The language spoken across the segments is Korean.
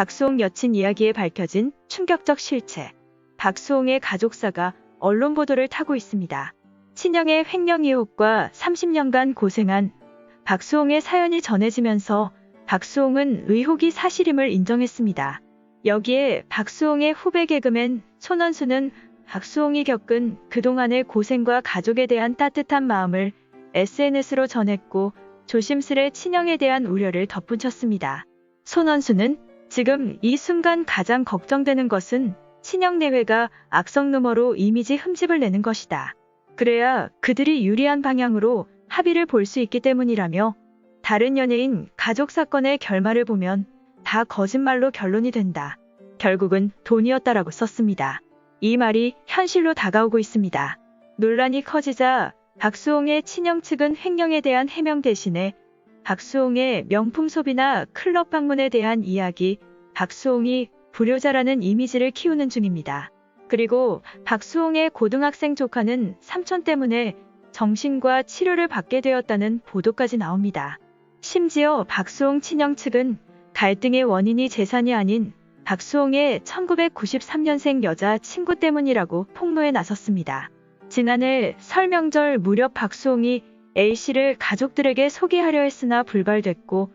박수홍 여친 이야기에 밝혀진 충격적 실체. 박수홍의 가족사가 언론 보도를 타고 있습니다. 친형의 횡령 의혹과 30년간 고생한 박수홍의 사연이 전해지면서 박수홍은 의혹이 사실임을 인정했습니다. 여기에 박수홍의 후배 개그맨 손원수는 박수홍이 겪은 그동안의 고생과 가족에 대한 따뜻한 마음을 SNS로 전했고 조심스레 친형에 대한 우려를 덧붙였습니다. 손원수는 지금 이 순간 가장 걱정되는 것은 친형 내외가 악성 루머로 이미지 흠집을 내는 것이다. 그래야 그들이 유리한 방향으로 합의를 볼 수 있기 때문이라며 다른 연예인 가족 사건의 결말을 보면 다 거짓말로 결론이 된다. 결국은 돈이었다라고 썼습니다. 이 말이 현실로 다가오고 있습니다. 논란이 커지자 박수홍의 친형 측은 횡령에 대한 해명 대신에 박수홍의 명품 소비나 클럽 방문에 대한 이야기, 박수홍이 불효자라는 이미지를 키우는 중입니다. 그리고 박수홍의 고등학생 조카는 삼촌 때문에 정신과 치료를 받게 되었다는 보도까지 나옵니다. 심지어 박수홍 친형 측은 갈등의 원인이 재산이 아닌 박수홍의 1993년생 여자 친구 때문이라고 폭로에 나섰습니다. 지난해 설 명절 무렵 박수홍이 A씨를 가족들에게 소개하려 했으나 불발됐고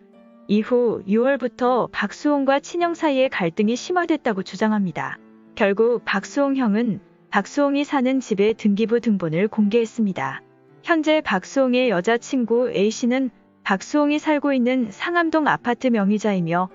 이후 6월부터 박수홍과 친형 사이의 갈등이 심화됐다고 주장합니다. 결국 박수홍 형은 박수홍이 사는 집의 등기부 등본을 공개했습니다. 현재 박수홍의 여자친구 A씨는 박수홍이 살고 있는 상암동 아파트 명의자이며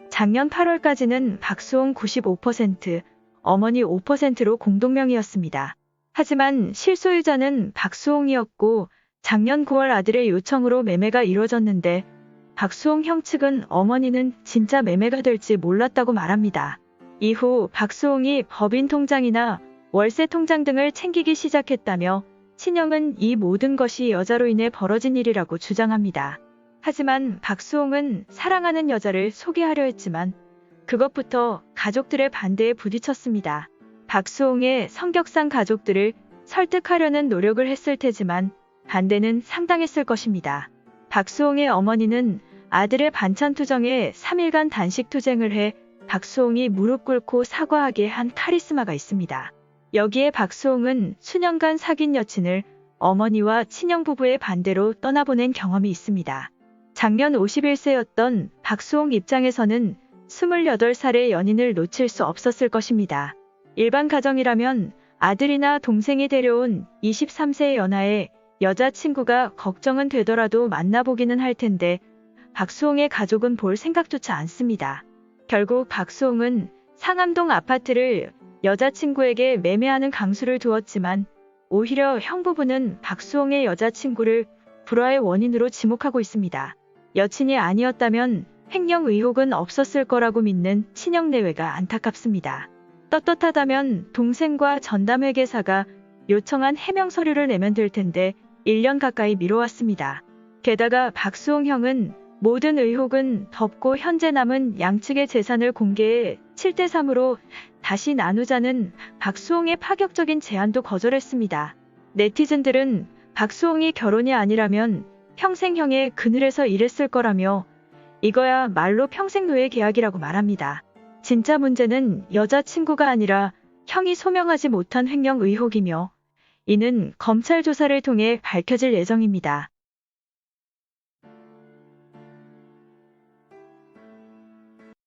작년 8월까지는 박수홍 95%, 어머니 5%로 공동명의였습니다. 하지만 실소유자는 박수홍이었고 작년 9월 아들의 요청으로 매매가 이루어졌는데 박수홍 형 측은 어머니는 진짜 매매가 될지 몰랐다고 말합니다. 이후 박수홍이 법인 통장이나 월세 통장 등을 챙기기 시작했다며 친형은 이 모든 것이 여자로 인해 벌어진 일이라고 주장합니다. 하지만 박수홍은 사랑하는 여자를 소개하려 했지만 그것부터 가족들의 반대에 부딪혔습니다. 박수홍의 성격상 가족들을 설득하려는 노력을 했을 테지만 반대는 상당했을 것입니다. 박수홍의 어머니는 아들의 반찬 투정에 3일간 단식 투쟁을 해 박수홍이 무릎 꿇고 사과하게 한 카리스마가 있습니다. 여기에 박수홍은 수년간 사귄 여친을 어머니와 친형 부부의 반대로 떠나보낸 경험이 있습니다. 작년 51세였던 박수홍 입장에서는 28살의 연인을 놓칠 수 없었을 것입니다. 일반 가정이라면 아들이나 동생이 데려온 23세의 연하의 여자친구가 걱정은 되더라도 만나보기는 할 텐데 박수홍의 가족은 볼 생각조차 않습니다. 결국 박수홍은 상암동 아파트를 여자친구에게 매매하는 강수를 두었지만 오히려 형부부는 박수홍의 여자친구를 불화의 원인으로 지목하고 있습니다. 여친이 아니었다면 횡령 의혹은 없었을 거라고 믿는 친형 내외가 안타깝습니다. 떳떳하다면 동생과 전담회계사가 요청한 해명 서류를 내면 될 텐데 1년 가까이 미뤄왔습니다. 게다가 박수홍 형은 모든 의혹은 덮고 현재 남은 양측의 재산을 공개해 7대3으로 다시 나누자는 박수홍의 파격적인 제안도 거절했습니다. 네티즌들은 박수홍이 결혼이 아니라면 평생 형의 그늘에서 일했을 거라며 이거야 말로 평생 노예 계약이라고 말합니다. 진짜 문제는 여자친구가 아니라 형이 소명하지 못한 횡령 의혹이며 이는 검찰 조사를 통해 밝혀질 예정입니다.